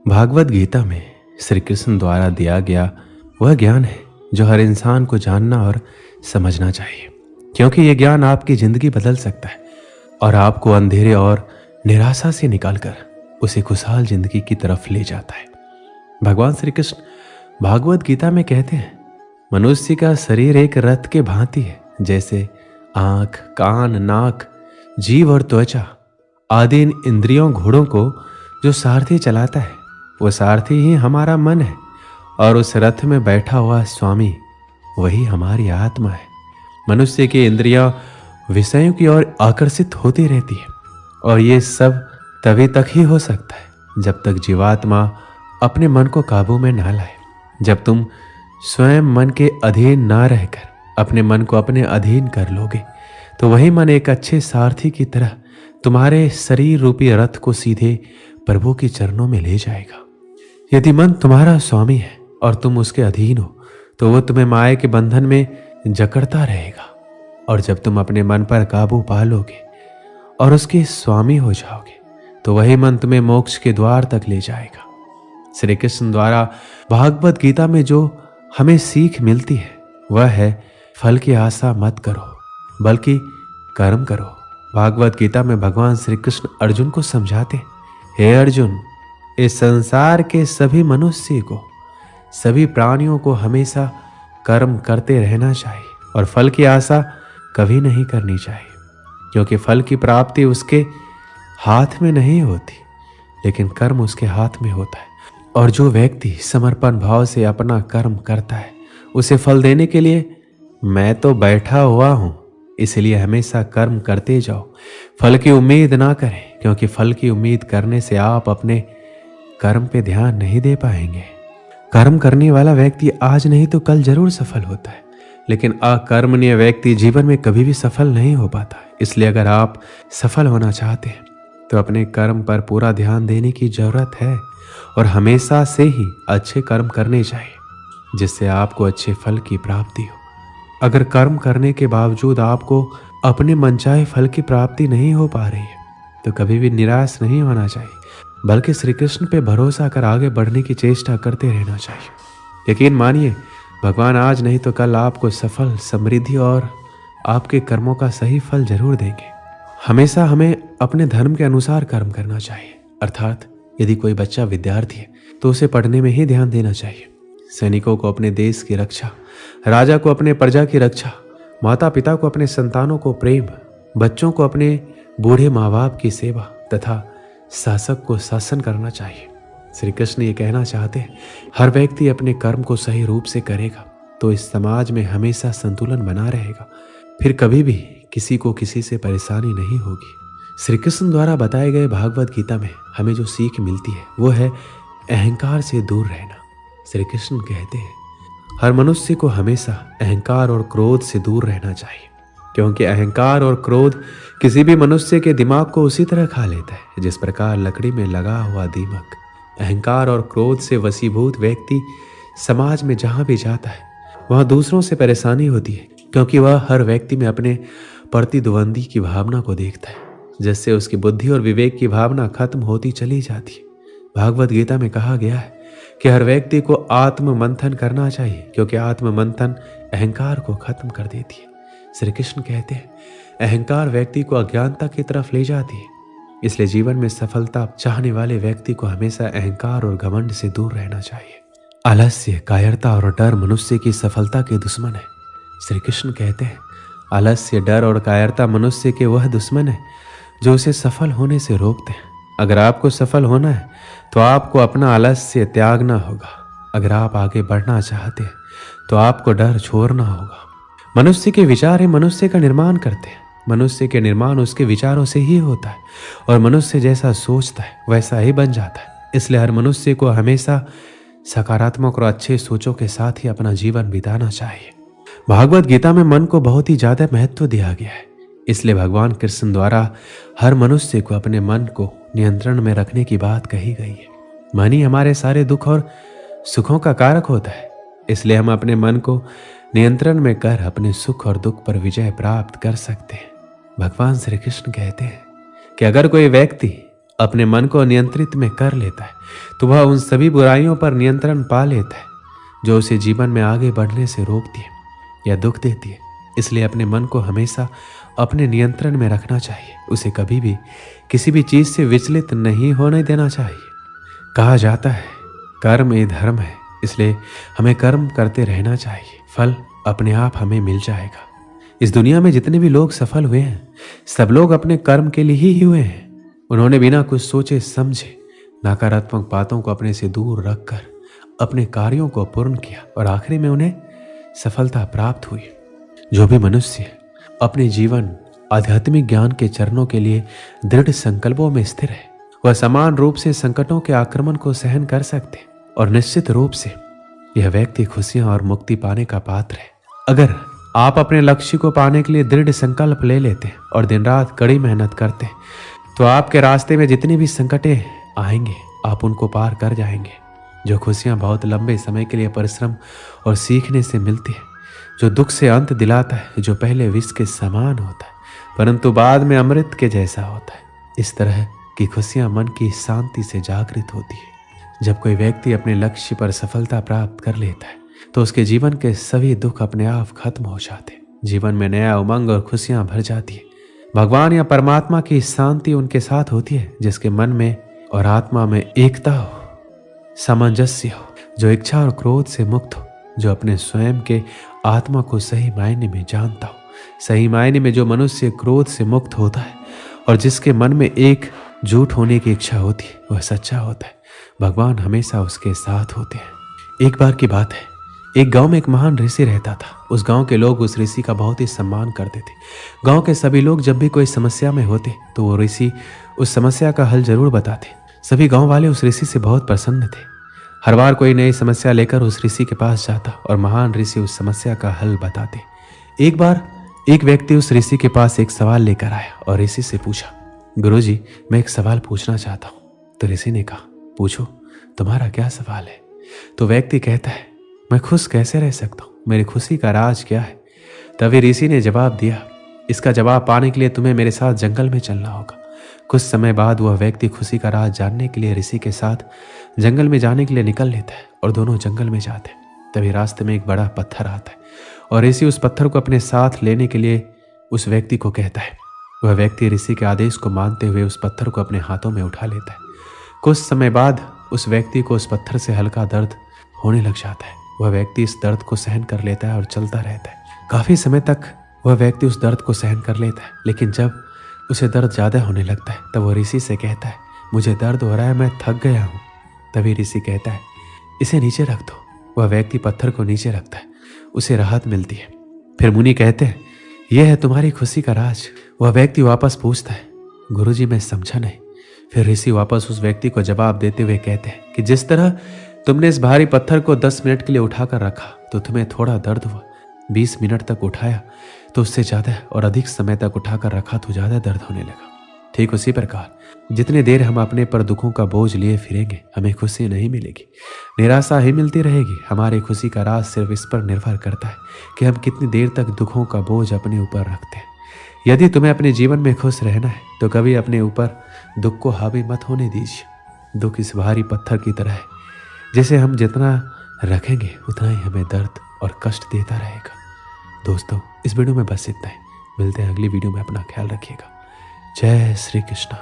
भागवत गीता में श्री कृष्ण द्वारा दिया गया वह ज्ञान है जो हर इंसान को जानना और समझना चाहिए, क्योंकि यह ज्ञान आपकी जिंदगी बदल सकता है और आपको अंधेरे और निराशा से निकालकर उसे खुशहाल जिंदगी की तरफ ले जाता है। भगवान श्री कृष्ण भागवत गीता में कहते हैं, मनुष्य का शरीर एक रथ के भांति है, जैसे आंख, कान, नाक, जीभ और त्वचा आदि इन इंद्रियों घोड़ों को जो सारथी चलाता है, वो सारथी ही हमारा मन है और उस रथ में बैठा हुआ स्वामी वही हमारी आत्मा है। मनुष्य की इंद्रियां विषयों की ओर आकर्षित होती रहती है और ये सब तभी तक ही हो सकता है जब तक जीवात्मा अपने मन को काबू में ना लाए। जब तुम स्वयं मन के अधीन ना रहकर अपने मन को अपने अधीन कर लोगे तो वही मन एक अच्छे सारथी की तरह तुम्हारे शरीर रूपी रथ को सीधे प्रभु के चरणों में ले जाएगा। यदि मन तुम्हारा स्वामी है और तुम उसके अधीन हो तो वो तुम्हें माया के बंधन में जकड़ता रहेगा, और जब तुम अपने मन पर काबू पा लोगे और उसके स्वामी हो जाओगे तो वही मन तुम्हें मोक्ष के द्वार तक ले जाएगा। श्री कृष्ण द्वारा भागवत गीता में जो हमें सीख मिलती है वह है, फल की आशा मत करो बल्कि कर्म करो। भागवत गीता में भगवान श्री कृष्ण अर्जुन को समझाते, हे अर्जुन, इस संसार के सभी मनुष्य को, सभी प्राणियों को हमेशा कर्म करते रहना चाहिए और फल की आशा कभी नहीं करनी चाहिए, क्योंकि फल की प्राप्ति उसके हाथ में नहीं होती, लेकिन कर्म उसके हाथ में होता है। और जो व्यक्ति समर्पण भाव से अपना कर्म करता है उसे फल देने के लिए मैं तो बैठा हुआ हूं, इसलिए हमेशा कर्म करते जाओ, फल की उम्मीद ना करें, क्योंकि फल की उम्मीद करने से आप अपने कर्म पे ध्यान नहीं दे पाएंगे। कर्म करने वाला व्यक्ति आज नहीं तो कल जरूर सफल होता है, लेकिन अकर्मण्य व्यक्ति जीवन में कभी भी सफल नहीं हो पाता। इसलिए अगर आप सफल होना चाहते हैं तो अपने कर्म पर पूरा ध्यान देने की जरूरत है और हमेशा से ही अच्छे कर्म करने चाहिए, जिससे आपको अच्छे फल की प्राप्ति हो। अगर कर्म करने के बावजूद आपको अपने मनचाहे फल की प्राप्ति नहीं हो पा रही है तो कभी भी निराश नहीं होना चाहिए, बल्कि श्री कृष्ण पे भरोसा कर आगे बढ़ने की चेष्टा करते रहना चाहिए। यकीन मानिए, भगवान आज नहीं तो कल आपको सफल, समृद्धि और आपके कर्मों का सही फल जरूर देंगे। हमेशा हमें अपने धर्म के अनुसार कर्म करना चाहिए, अर्थात यदि कोई बच्चा विद्यार्थी है तो उसे पढ़ने में ही ध्यान देना चाहिए। सैनिकों को अपने देश की रक्षा, राजा को अपने प्रजा की रक्षा, माता पिता को अपने संतानों को प्रेम, बच्चों को अपने बूढ़े माँ बाप की सेवा तथा शासक को शासन करना चाहिए। श्री कृष्ण ये कहना चाहते हैं, हर व्यक्ति अपने कर्म को सही रूप से करेगा तो इस समाज में हमेशा संतुलन बना रहेगा, फिर कभी भी किसी को किसी से परेशानी नहीं होगी। श्री कृष्ण द्वारा बताए गए भागवत गीता में हमें जो सीख मिलती है वो है अहंकार से दूर रहना। श्री कृष्ण कहते हैं, हर मनुष्य को हमेशा अहंकार और क्रोध से दूर रहना चाहिए, क्योंकि अहंकार और क्रोध किसी भी मनुष्य के दिमाग को उसी तरह खा लेता है जिस प्रकार लकड़ी में लगा हुआ दीमक। अहंकार और क्रोध से वशीभूत व्यक्ति समाज में जहां भी जाता है वहां दूसरों से परेशानी होती है, क्योंकि वह हर व्यक्ति में अपने प्रतिद्वंदी की भावना को देखता है, जिससे उसकी बुद्धि और विवेक की भावना खत्म होती चली जाती है। भागवत गीता में कहा गया है कि हर व्यक्ति को आत्म मंथन करना चाहिए, क्योंकि आत्म मंथन अहंकार को खत्म कर देती है। श्री कृष्ण कहते हैं, अहंकार व्यक्ति को अज्ञानता की तरफ ले जाती है, इसलिए जीवन में सफलता चाहने वाले व्यक्ति को हमेशा अहंकार और घमंड से दूर रहना चाहिए। आलस्य, कायरता और डर मनुष्य की सफलता के दुश्मन है। श्री कृष्ण कहते हैं, आलस्य, डर और कायरता मनुष्य के वह दुश्मन है जो उसे सफल होने से रोकते हैं। अगर आपको सफल होना है तो आपको अपना आलस्य त्यागना होगा। अगर आप आगे बढ़ना चाहते हैं तो आपको डर छोड़ना होगा। मनुष्य के विचार ही मनुष्य का निर्माण करते हैं। मनुष्य के निर्माण उसके विचारों से ही होता है और मनुष्य जैसा सोचता है वैसा ही बन जाता है। इसलिए हर मनुष्य को हमेशा सकारात्मक और अच्छे सोचों के साथ ही अपना जीवन बिताना चाहिए। भागवत गीता में मन को बहुत ही ज्यादा महत्व दिया गया है, इसलिए भगवान कृष्ण द्वारा हर मनुष्य को अपने मन को नियंत्रण में रखने की बात कही गई है। मन ही हमारे सारे दुख और सुखों का कारक होता है, इसलिए हम अपने मन को नियंत्रण में कर अपने सुख और दुख पर विजय प्राप्त कर सकते हैं। भगवान श्री कृष्ण कहते हैं कि अगर कोई व्यक्ति अपने मन को नियंत्रित में कर लेता है तो वह उन सभी बुराइयों पर नियंत्रण पा लेता है जो उसे जीवन में आगे बढ़ने से रोकती है या दुख देती है। इसलिए अपने मन को हमेशा अपने नियंत्रण में रखना चाहिए। उसे कभी भी किसी भी चीज से विचलित नहीं होने देना चाहिए। कहा जाता है कर्म ये धर्म है, इसलिए हमें कर्म करते रहना चाहिए। फल अपने आप हमें मिल जाएगा। इस दुनिया में जितने भी लोग सफल हुए हैं सब लोग अपने कर्म के लिए ही हुए हैं। उन्होंने बिना कुछ सोचे समझे नकारात्मक बातों को अपने से दूर रखकर अपने कार्यों को पूर्ण किया और आखिरी में उन्हें सफलता प्राप्त हुई। जो भी मनुष्य अपने जीवन आध्यात्मिक ज्ञान के चरणों के लिए दृढ़ संकल्पों में स्थिर है वह समान रूप से संकटों के आक्रमण को सहन कर सकते और निश्चित रूप से यह व्यक्ति खुशियां और मुक्ति पाने का पात्र है। अगर आप अपने लक्ष्य को पाने के लिए दृढ़ संकल्प ले लेते और दिन रात कड़ी मेहनत करते तो आपके रास्ते में जितनी भी संकटें आएंगे आप उनको पार कर जाएंगे। जो खुशियां बहुत लंबे समय के लिए परिश्रम और सीखने से मिलती है, जो दुख से अंत दिलाता है, जो पहले विष के समान होता है परंतु बाद में अमृत के जैसा होता है, इस तरह की खुशियां मन की शांति से जागृत होती है। जब कोई व्यक्ति अपने लक्ष्य पर सफलता प्राप्त कर लेता है तो उसके जीवन के सभी दुख अपने आप खत्म हो जाते, जीवन में नया उमंग और खुशियां भर जाती है। भगवान या परमात्मा की शांति उनके साथ होती है जिसके मन में और आत्मा में एकता हो, सामंजस्य हो, जो इच्छा और क्रोध से मुक्त हो, जो अपने स्वयं के आत्मा को सही मायने में जानता हो। सही मायने में जो मनुष्य क्रोध से मुक्त होता है और जिसके मन में एक झूठ होने की इच्छा होती है वह सच्चा होता है। भगवान हमेशा उसके साथ होते हैं। एक बार की बात है, एक गांव में एक महान ऋषि रहता था। उस गांव के लोग उस ऋषि का बहुत ही सम्मान करते थे। गांव के सभी लोग जब भी कोई समस्या में होते तो वो ऋषि उस समस्या का हल जरूर बताते। सभी गांव वाले उस ऋषि से बहुत प्रसन्न थे। हर बार कोई नई समस्या लेकर उस ऋषि के पास जाता और महान ऋषि उस समस्या का हल बताते। एक बार एक व्यक्ति उस ऋषि के पास एक सवाल लेकर आया और ऋषि से पूछा, गुरुजी मैं एक सवाल पूछना चाहता हूँ। तो ऋषि ने कहा, पूछो, तुम्हारा क्या सवाल है? तो व्यक्ति कहता है, मैं खुश कैसे रह सकता हूँ, मेरी खुशी का राज क्या है? तभी ऋषि ने जवाब दिया, इसका जवाब पाने के लिए तुम्हें मेरे साथ जंगल में चलना होगा। कुछ समय बाद वह व्यक्ति खुशी का राज जानने के लिए ऋषि के साथ जंगल में जाने के लिए निकल लेता है और दोनों जंगल में जाते हैं। तभी रास्ते में एक बड़ा पत्थर आता है और ऋषि उस पत्थर को अपने साथ लेने के लिए उस व्यक्ति को कहता है। वह व्यक्ति ऋषि के आदेश को मानते हुए उस पत्थर को अपने हाथों में उठा लेता है। कुछ समय बाद उस व्यक्ति को उस पत्थर से हल्का दर्द होने लग जाता है। वह व्यक्ति इस दर्द को सहन कर लेता है और चलता रहता है। काफी समय तक वह व्यक्ति उस दर्द को सहन कर लेता है, लेकिन जब उसे दर्द ज्यादा होने लगता है तब वह ऋषि से कहता है, मुझे दर्द हो रहा है, मैं थक गया हूँ। तभी ऋषि कहता है, इसे नीचे रख दो। वह व्यक्ति पत्थर को नीचे रखता है, उसे राहत मिलती है। फिर मुनि कहते हैं, यह है तुम्हारी खुशी का राज। वह व्यक्ति वापस पूछता है, गुरुजी मैं समझा नहीं। फिर ऋषि वापस उस व्यक्ति को जवाब देते हुए कहते हैं कि जिस तरह तुमने इस भारी पत्थर को 10 मिनट के लिए उठाकर रखा तो तुम्हें थोड़ा दर्द हुआ, 20 मिनट तक उठाया तो उससे ज्यादा और अधिक समय तक उठाकर रखा तो ज्यादा दर्द होने लगा। ठीक उसी प्रकार जितनी देर हम अपने पर दुखों का बोझ लिए फिरेंगे हमें खुशी नहीं मिलेगी, निराशा ही मिलती रहेगी। हमारी खुशी का राज सिर्फ इस पर निर्भर करता है कि हम कितनी देर तक दुखों का बोझ अपने ऊपर रखते हैं। यदि तुम्हें अपने जीवन में खुश रहना है तो कभी अपने ऊपर दुख को हावी मत होने दीजिए। दुख इस भारी पत्थर की तरह है, जिसे हम जितना रखेंगे उतना ही हमें दर्द और कष्ट देता रहेगा। दोस्तों इस वीडियो में बस इतना ही। मिलते हैं अगली वीडियो में। अपना ख्याल रखिएगा। जय श्री कृष्ण।